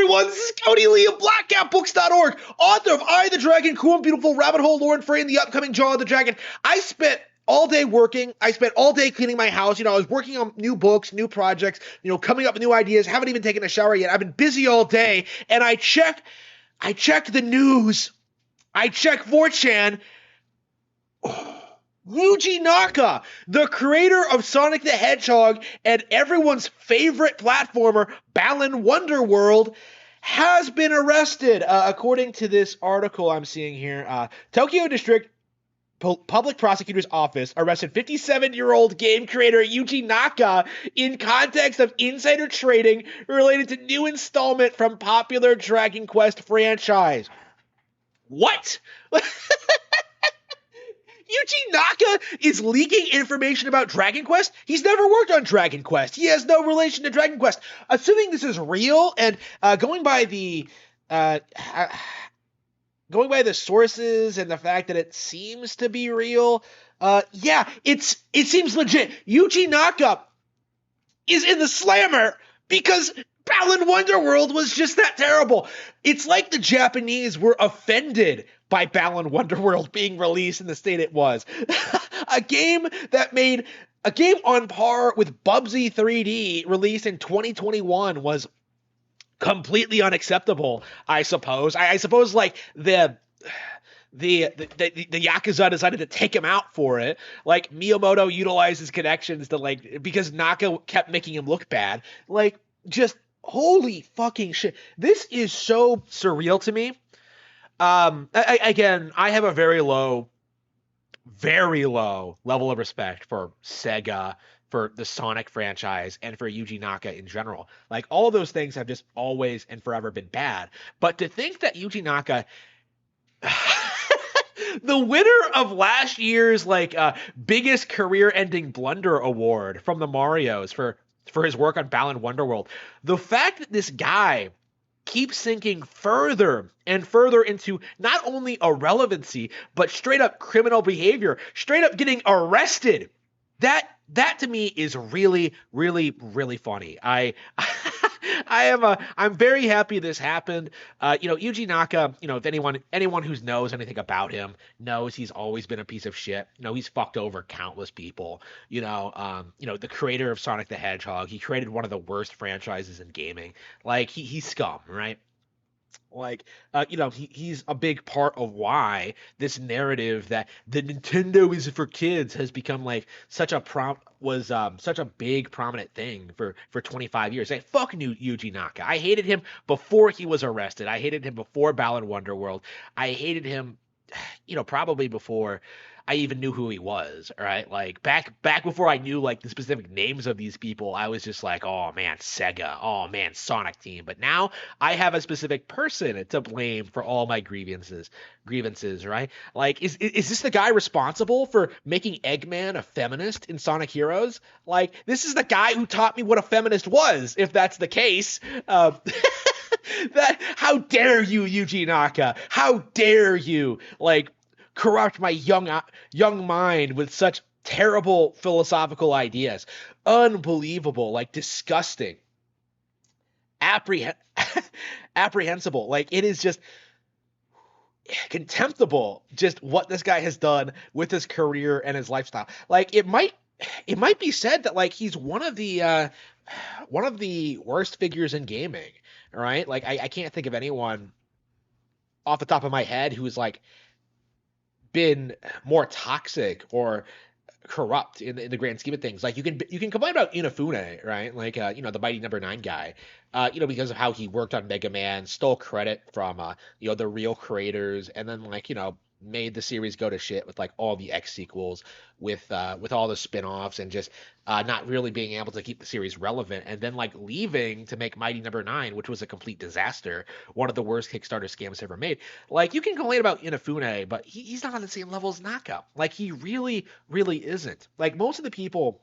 everyone, this is Cody Lee of BlackCatBooks.org, author of I, the Dragon, Cool and Beautiful, Rabbit Hole, Lore and Frame, the upcoming Jaw of the Dragon. I spent all day working. I spent all day cleaning my house. I was working on new books, new projects, coming up with new ideas. Haven't even taken a shower yet. I've been busy all day, and I check the news. I check 4chan. Yuji Naka, the creator of Sonic the Hedgehog and everyone's favorite platformer, Balan Wonderworld, has been arrested. According to this article I'm seeing here, Tokyo District Public Prosecutor's Office arrested 57-year-old game creator Yuji Naka in context of insider trading related to new installment from popular Dragon Quest franchise. What? Yuji Naka is leaking information about Dragon Quest? He's never worked on Dragon Quest. He has no relation to Dragon Quest. Assuming this is real and going by the sources and the fact that it seems to be real, it seems legit. Yuji Naka is in the slammer because Balan Wonderworld was just that terrible. It's like the Japanese were offended by Balan Wonderworld being released in the state it was. A game on par with Bubsy 3D released in 2021 was completely unacceptable, I suppose. I suppose like the Yakuza decided to take him out for it. Like Miyamoto utilized his connections to because Naka kept making him look bad. Just holy fucking shit. This is so surreal to me. I have a very low level of respect for Sega, for the Sonic franchise, and for Yuji Naka in general. All of those things have just always and forever been bad. But to think that Yuji Naka, the winner of last year's biggest career-ending blunder award from the Marios for his work on Balan Wonderworld, the fact that this guy keeps sinking further and further into not only irrelevancy, but straight up criminal behavior, straight up getting arrested. That to me is really, really, really funny. I'm very happy this happened. Yuji Naka, if anyone who knows anything about him knows he's always been a piece of shit. He's fucked over countless people. The creator of Sonic the Hedgehog, he created one of the worst franchises in gaming. He's scum, right? He's a big part of why this narrative that the Nintendo is for kids has become such a big prominent thing for 25 years. Fuck Yuji Naka. I hated him before he was arrested. I hated him before Balan Wonderworld. I hated him, probably before I even knew who he was, right? Back before I knew the specific names of these people, I was just oh man, Sega, oh man, Sonic Team. But now I have a specific person to blame for all my grievances, right? Is this the guy responsible for making Eggman a feminist in Sonic Heroes? This is the guy who taught me what a feminist was, if that's the case. How dare you, Yuji Naka? How dare you, corrupt my young mind with such terrible philosophical ideas. Unbelievable, disgusting, apprehensible. It is just contemptible just what this guy has done with his career and his lifestyle. It might be said that he's one of the worst figures in gaming, right? I can't think of anyone off the top of my head who's been more toxic or corrupt in the grand scheme of things. You can complain about Inafune, right? The Mighty Number 9 guy, because of how he worked on Mega Man, stole credit from the real creators, and then made the series go to shit with all the X sequels, with all the spin-offs, and just not really being able to keep the series relevant, and then leaving to make Mighty Number 9, which was a complete disaster, one of the worst Kickstarter scams ever made. You can complain about Inafune, but he's not on the same level as Naka. He really, really isn't. Most of the people,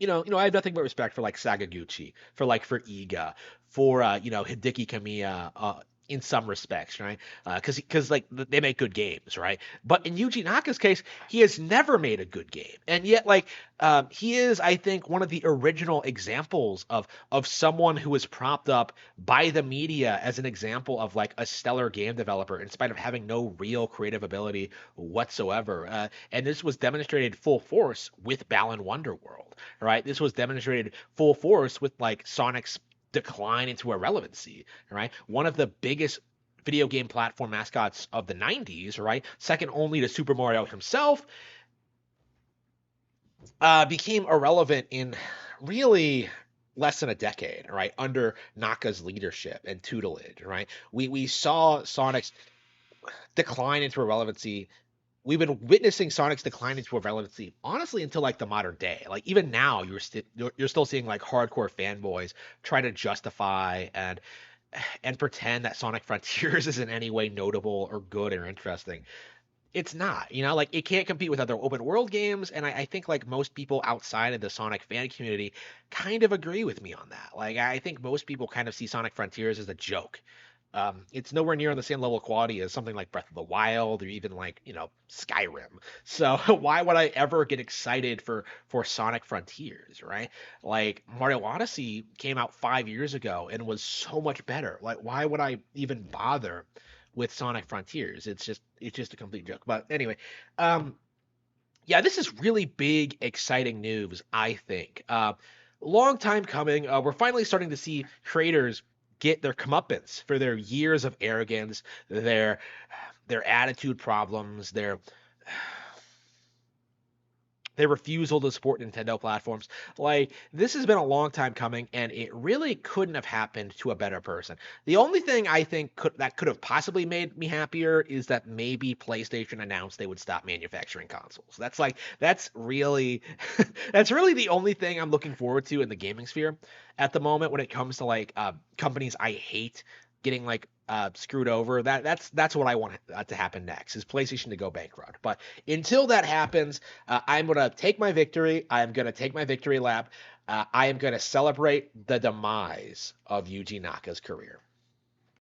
I have nothing but respect for Sagaguchi, for Iga, for Hideki Kamiya, in some respects, right? Because like they make good games, right? But in Yuji Naka's case, he has never made a good game, and yet like he is, I think, one of the original examples of someone who was propped up by the media as an example of like a stellar game developer in spite of having no real creative ability whatsoever. And this was demonstrated full force with Balan Wonderworld, right? This was demonstrated full force with like Sonic's decline into irrelevancy, right? One of the biggest video game platform mascots of the 90s, right? Second only to Super Mario himself, became irrelevant in really less than a decade, right? Under Naka's leadership and tutelage, right? We saw Sonic's decline into irrelevancy. We've been witnessing Sonic's decline into irrelevancy, honestly, until like the modern day. Like even now, you're still seeing like hardcore fanboys try to justify and pretend that Sonic Frontiers is in any way notable or good or interesting. It's not, like it can't compete with other open world games, and I think like most people outside of the Sonic fan community kind of agree with me on that. Like I think most people kind of see Sonic Frontiers as a joke. It's nowhere near on the same level of quality as something like Breath of the Wild or even like Skyrim. So why would I ever get excited for Sonic Frontiers, right? Like Mario Odyssey came out 5 years ago and was so much better. Like why would I even bother with Sonic Frontiers? It's just a complete joke. But anyway, yeah, this is really big, exciting news, I think. Long time coming. We're finally starting to see creators get their comeuppance for their years of arrogance, their attitude problems, their refusal to support Nintendo platforms. Like, this has been a long time coming, and it really couldn't have happened to a better person. The only thing I think that could have possibly made me happier is that maybe PlayStation announced they would stop manufacturing consoles. That's really that's really the only thing I'm looking forward to in the gaming sphere at the moment when it comes to like companies I hate getting like screwed over. That's what I want to happen next is PlayStation to go bankrupt. But until that happens, I'm gonna take my victory. I'm gonna take my victory lap. I am gonna celebrate the demise of Yuji Naka's career.